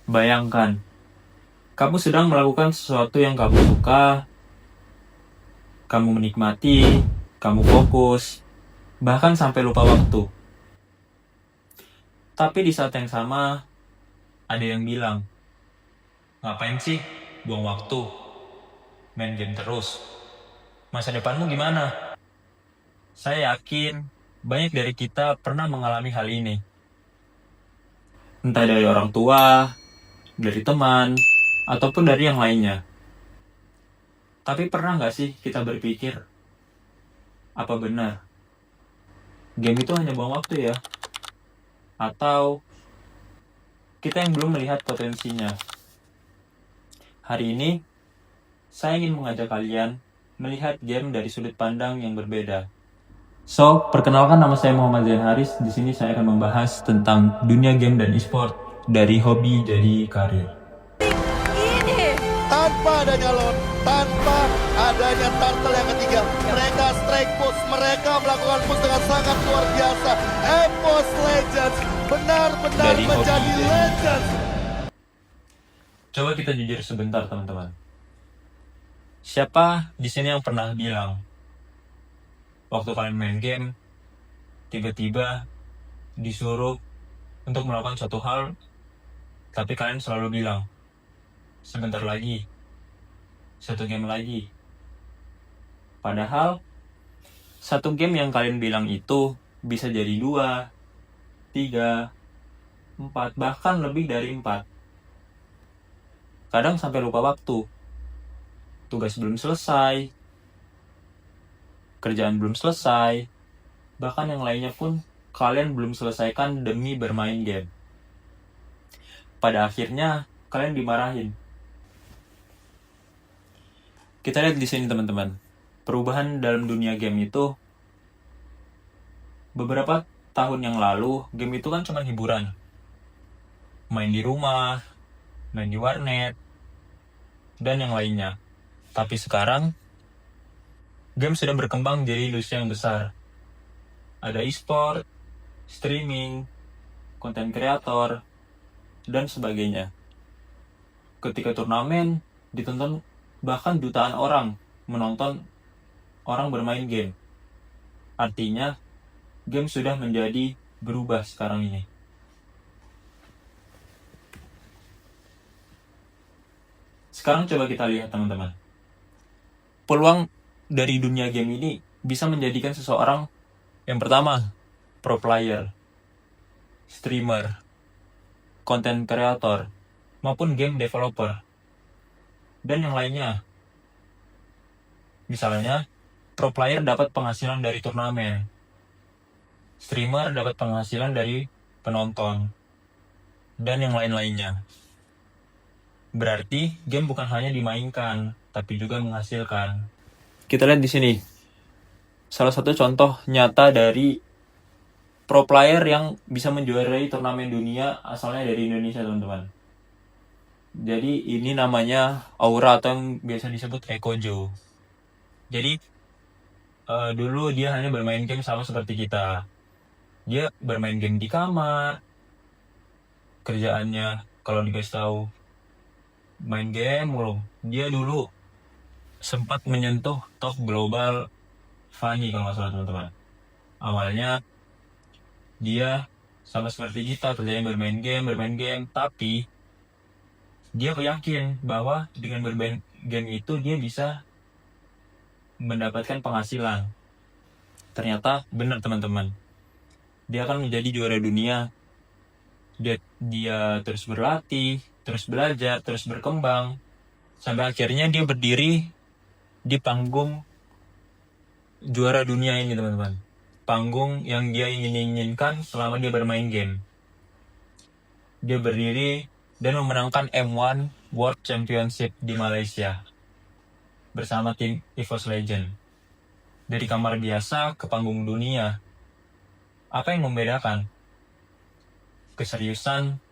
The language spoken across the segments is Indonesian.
Bayangkan, kamu sedang melakukan sesuatu yang kamu suka, kamu menikmati, kamu fokus, bahkan sampai lupa waktu. Tapi di saat yang sama, ada yang bilang, ngapain sih buang waktu, main game terus? Masa depanmu gimana? Saya yakin banyak dari kita pernah mengalami hal ini. Entah dari orang tua, dari teman, ataupun dari yang lainnya. Tapi pernah nggak sih kita berpikir, apa benar game itu hanya buang waktu ya? Atau kita yang belum melihat potensinya? Hari ini, saya ingin mengajak kalian melihat game dari sudut pandang yang berbeda. So, perkenalkan, nama saya Muhammad Zain Haris. Di sini saya akan membahas tentang dunia game dan e-sport dari hobi jadi karir. Tanpa ada nyalon, tanpa adanya turtle yang ketiga, mereka strike push, mereka melakukan push dengan sangat luar biasa. EVOS Legends benar-benar Dari hobi menjadi jadi legends. Coba kita jujur sebentar, teman-teman. Siapa di sini yang pernah bilang, waktu kalian main game, tiba-tiba disuruh untuk melakukan suatu hal, tapi kalian selalu bilang, sebentar lagi, satu game lagi. Padahal, satu game yang kalian bilang itu bisa jadi 2, 3, 4, bahkan lebih dari 4. Kadang sampai lupa waktu. Tugas belum selesai, kerjaan belum selesai, bahkan yang lainnya pun kalian belum selesaikan demi bermain game. Pada akhirnya, kalian dimarahin. Kita lihat di sini, teman-teman. Perubahan dalam dunia game itu, beberapa tahun yang lalu, game itu kan cuma hiburan. Main di rumah, main di warnet, dan yang lainnya. Tapi sekarang, game sudah berkembang jadi industri yang besar. Ada e-sport, streaming, konten kreator, dan sebagainya. Ketika turnamen ditonton bahkan jutaan orang menonton orang bermain game. Artinya, game sudah menjadi berubah sekarang ini. Sekarang coba kita lihat, teman-teman. Peluang dari dunia game ini bisa menjadikan seseorang yang pertama, pro player, streamer, konten kreator, maupun game developer, dan yang lainnya. Misalnya, pro player dapat penghasilan dari turnamen, streamer dapat penghasilan dari penonton, dan yang lain-lainnya. Berarti, game bukan hanya dimainkan, tapi juga menghasilkan. Kita lihat di sini. Salah satu contoh nyata dari pro player yang bisa menjuarai turnamen dunia asalnya dari Indonesia, teman-teman. Jadi ini namanya Aura atau yang biasa disebut Ekojo. Jadi dulu dia hanya bermain game sama seperti kita. Dia bermain game di kamar. Kerjaannya kalau dikasih tahu main game mulu. Dia dulu sempat menyentuh top global Fanny kalau nggak salah, teman-teman. Awalnya dia sama seperti kita, kerjanya bermain game, tapi dia yakin bahwa dengan bermain game itu dia bisa mendapatkan penghasilan. Ternyata benar, teman-teman. Dia akan menjadi juara dunia. Dia terus berlatih, terus belajar, terus berkembang. Sampai akhirnya dia berdiri di panggung juara dunia ini, teman-teman. Panggung yang dia inginkan selama dia bermain game. Dia berdiri dan memenangkan M1 World Championship di Malaysia bersama tim EVOS Legends. Dari kamar biasa ke panggung dunia. Apa yang membedakan? Keseriusan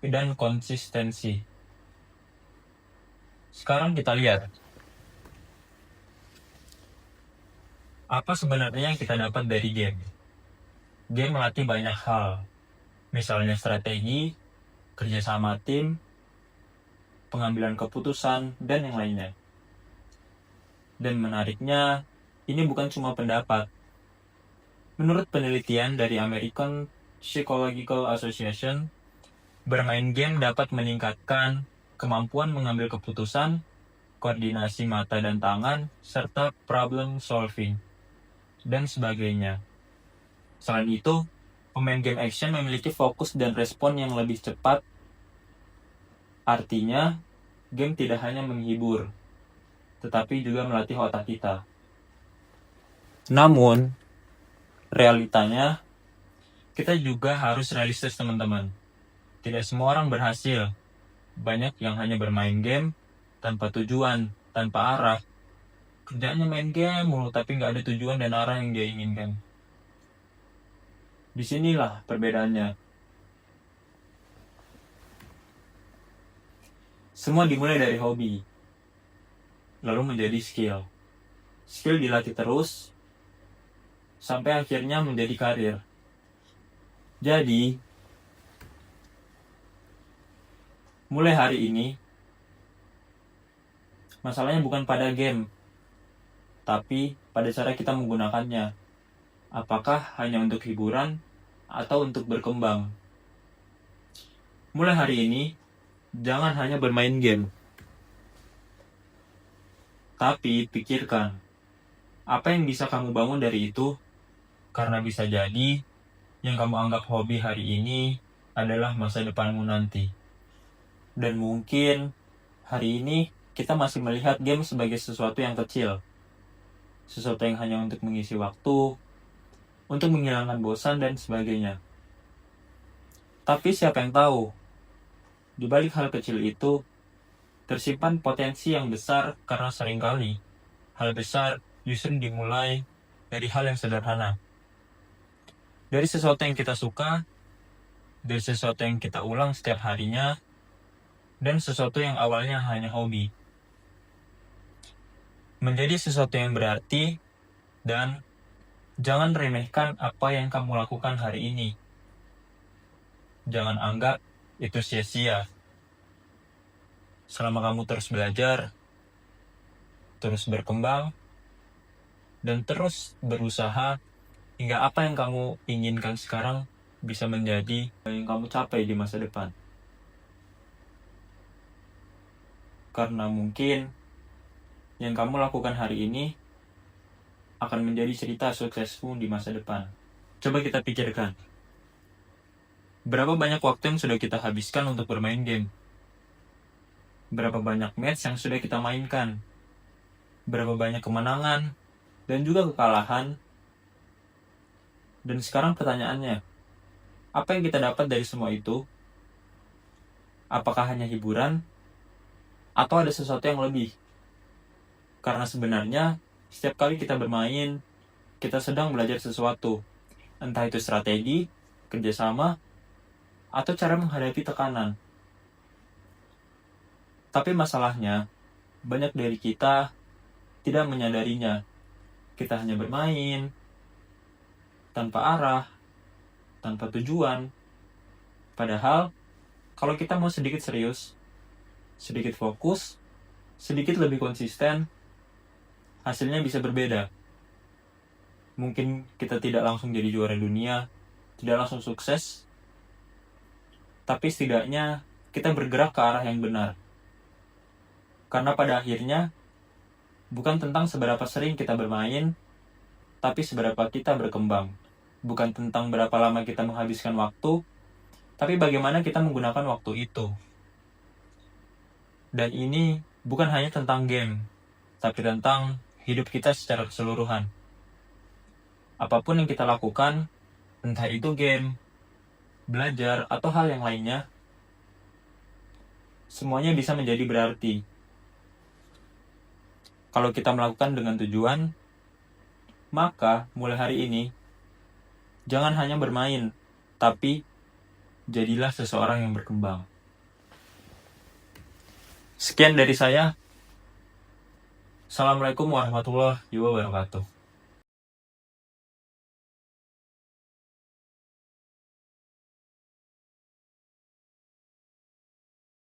dan konsistensi. Sekarang kita lihat. Apa sebenarnya yang kita dapat dari game? Game melatih banyak hal. Misalnya strategi, kerjasama tim, pengambilan keputusan, dan yang lainnya. Dan menariknya, ini bukan cuma pendapat. Menurut penelitian dari American Psychological Association, bermain game dapat meningkatkan kemampuan mengambil keputusan, koordinasi mata dan tangan, serta problem solving, dan sebagainya. Selain itu, pemain game action memiliki fokus dan respon yang lebih cepat. Artinya, game tidak hanya menghibur, tetapi juga melatih otak kita. Namun, realitanya, kita juga harus realistis teman-teman. Tidak semua orang berhasil. Banyak yang hanya bermain game tanpa tujuan, tanpa arah. Kerjanya main game mulu tapi nggak ada tujuan dan arah yang dia inginkan. Disinilah perbedaannya. Semua dimulai dari hobi, lalu menjadi skill. Skill dilatih terus, sampai akhirnya menjadi karir. Jadi, mulai hari ini, masalahnya bukan pada game, tapi pada cara kita menggunakannya. Apakah hanya untuk hiburan atau untuk berkembang? Mulai hari ini, jangan hanya bermain game. Tapi pikirkan, apa yang bisa kamu bangun dari itu? Karena bisa jadi, yang kamu anggap hobi hari ini adalah masa depanmu nanti. Dan mungkin, hari ini kita masih melihat game sebagai sesuatu yang kecil. Sesuatu yang hanya untuk mengisi waktu, untuk menghilangkan bosan dan sebagainya. Tapi siapa yang tahu, di balik hal kecil itu, tersimpan potensi yang besar karena seringkali hal besar justru dimulai dari hal yang sederhana. Dari sesuatu yang kita suka, dari sesuatu yang kita ulang setiap harinya, dan sesuatu yang awalnya hanya hobi. Menjadi sesuatu yang berarti, dan jangan remehkan apa yang kamu lakukan hari ini. Jangan anggap itu sia-sia. Selama kamu terus belajar, terus berkembang, dan terus berusaha hingga apa yang kamu inginkan sekarang bisa menjadi yang kamu capai di masa depan. Karena mungkin yang kamu lakukan hari ini akan menjadi cerita suksesmu di masa depan. Coba kita pikirkan. Berapa banyak waktu yang sudah kita habiskan untuk bermain game? Berapa banyak match yang sudah kita mainkan? Berapa banyak kemenangan dan juga kekalahan? Dan sekarang pertanyaannya, apa yang kita dapat dari semua itu? Apakah hanya hiburan? Atau ada sesuatu yang lebih? Karena sebenarnya, setiap kali kita bermain, kita sedang belajar sesuatu. Entah itu strategi, kerjasama, atau cara menghadapi tekanan. Tapi masalahnya, banyak dari kita tidak menyadarinya. Kita hanya bermain, tanpa arah, tanpa tujuan. Padahal, kalau kita mau sedikit serius, sedikit fokus, sedikit lebih konsisten, hasilnya bisa berbeda. Mungkin kita tidak langsung jadi juara dunia, tidak langsung sukses, tapi setidaknya kita bergerak ke arah yang benar. Karena pada akhirnya, bukan tentang seberapa sering kita bermain, tapi seberapa kita berkembang. Bukan tentang berapa lama kita menghabiskan waktu, tapi bagaimana kita menggunakan waktu itu. Dan ini bukan hanya tentang game, tapi tentang hidup kita secara keseluruhan. Apapun yang kita lakukan, entah itu game, belajar, atau hal yang lainnya, semuanya bisa menjadi berarti. Kalau kita melakukan dengan tujuan, maka mulai hari ini, jangan hanya bermain, tapi jadilah seseorang yang berkembang. Sekian dari saya. Assalamualaikum warahmatullahi wabarakatuh.